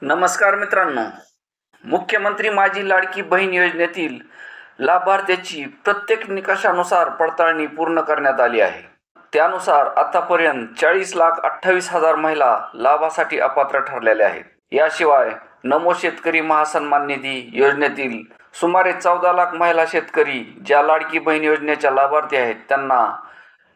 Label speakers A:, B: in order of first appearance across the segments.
A: नमस्कार मित्रांनो, मुख्यमंत्री माझी लाडकी बहीण योजनेतील लाभार्थ्याची प्रत्येक निकषानुसार पडताळणी पूर्ण करण्यात आली आहे. त्यानुसार आतापर्यंत 40,28,000 महिला लाभासाठी अपात्र ठरलेल्या आहेत. याशिवाय नमो शेतकरी महासन्मान निधी योजनेतील सुमारे 14 लाख महिला शेतकरी ज्या लाडकी बहीण योजनेच्या लाभार्थी आहेत त्यांना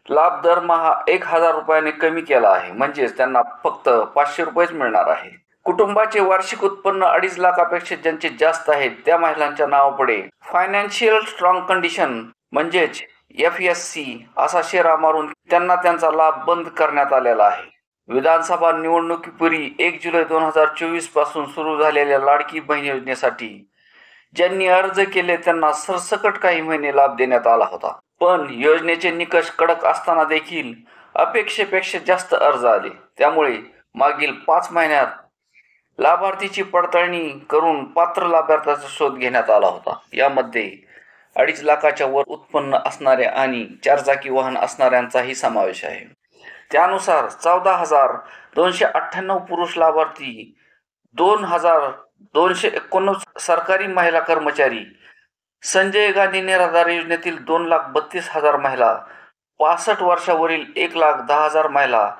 A: लाभ दरमहा 1,000 रुपयांनी कमी केला आहे. म्हणजेच त्यांना फक्त 500 रुपयेच मिळणार आहे. कुटुंबाचे वार्षिक उत्पन्न 2.5 लाखापेक्षा ज्यांचे जास्त आहेत त्या महिलांच्या नावापुढे फायनान्शियल स्ट्रॉंग कंडिशन म्हणजेच FSC असा शेरा मारून त्यांना त्यांचा लाभ बंद करण्यात आलेला आहे. विधानसभा निवडणुकीपूर्वी 1 जुलै 2024 पासून सुरू झालेल्या लाडकी बहीण योजनेसाठी ज्यांनी अर्ज केले त्यांना सरसकट काही महिने लाभ देण्यात आला होता. पण योजनेचे निकष कडक असताना देखील अपेक्षेपेक्षा जास्त अर्ज आले. त्यामुळे मागील 5 महिन्यात लाभार्थीची पडताळणी करून पात्र लाभार्थ्याचा शोध घेण्यात आला होता. यामध्ये 2.5 लाखाच्या वर उत्पन्न असणाऱ्या आणि 4 चाकी वाहन असणाऱ्यांचाही समावेश आहे. त्यानुसार 14,298 पुरुष लाभार्थी, 2,289 सरकारी महिला कर्मचारी, संजय गांधी निराधार योजनेतील 2,32,000 महिला, 65 वर्षावरील 1,10,000 महिला,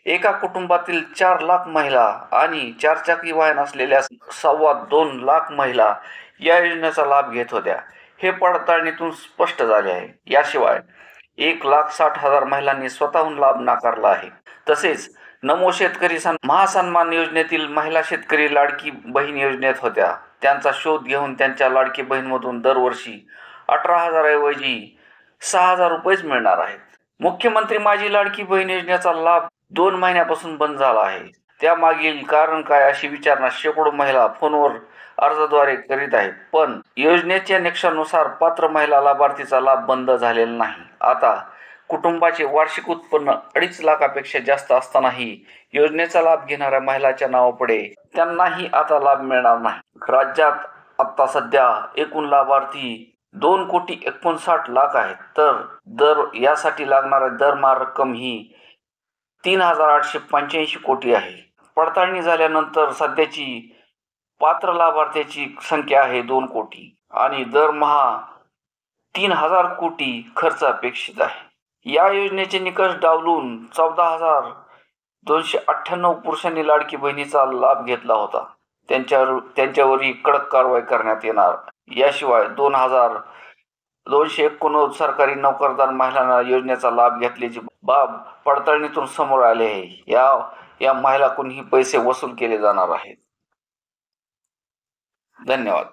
A: एका कुटुंबातील 4 लाख महिला आणि 4 चाकी वाहन असलेल्या 2.25 लाख महिला या योजनेचा लाभ घेत होत्या. हे पडताळणीतून स्पष्ट झाले आहे. याशिवाय 1,60,000 महिलांनी स्वतःहून लाभ नाकारला आहे. तसेच नमो शेतकरी महासन्मान योजनेतील महिला शेतकरी लाडकी बहीण योजनेत होत्या त्यांचा शोध घेऊन त्यांच्या लाडकी बहीणमधून दरवर्षी 18,000 ऐवजी 6,000 रुपयेच मिळणार आहेत. मुख्यमंत्री माझी लाडकी बहीण योजनेचा लाभ 2 महिन्यापासून बंद झाला आहे. त्यामागील कारण काय अशी विचारणा शेकडो महिला फोनवर अर्जाद्वारे करीत आहेत. पण योजनेच्या निकषानुसार पात्र महिला लाभार्थीचा लाभ बंद झालेला नाही. आता कुटुंबाचे वार्षिक उत्पन्न 2.5 लाखापेक्षा जास्त असतानाही योजनेचा लाभ घेणाऱ्या महिलाच्या नावापुढे त्यांनाही आता लाभ मिळणार नाही. राज्यात आता सध्या एकूण लाभार्थी 2,59,00,000 आहेत. तर यासाठी लागणारी दरमहा रक्कम ही 3,885 कोटी आहे. पडताळणी झाल्यानंतर सध्याची पात्र लाभार्थ्याची संख्या आहे 2 कोटी आणि दरमहा 3,000 कोटी खर्च अपेक्षित आहे. या योजनेचे निकष डावलून 14,298 पुरुषांनी लाडकी बहिणीचा लाभ घेतला होता. त्यांच्यावरही कडक कारवाई करण्यात येणार. याशिवाय 2,289 सरकारी नोकरदार महिलांना योजनेचा लाभ घेतल्याची बाब पडताळणीतून समोर आले आहे. या महिलांकडूनही पैसे वसूल केले जाणार आहेत. धन्यवाद.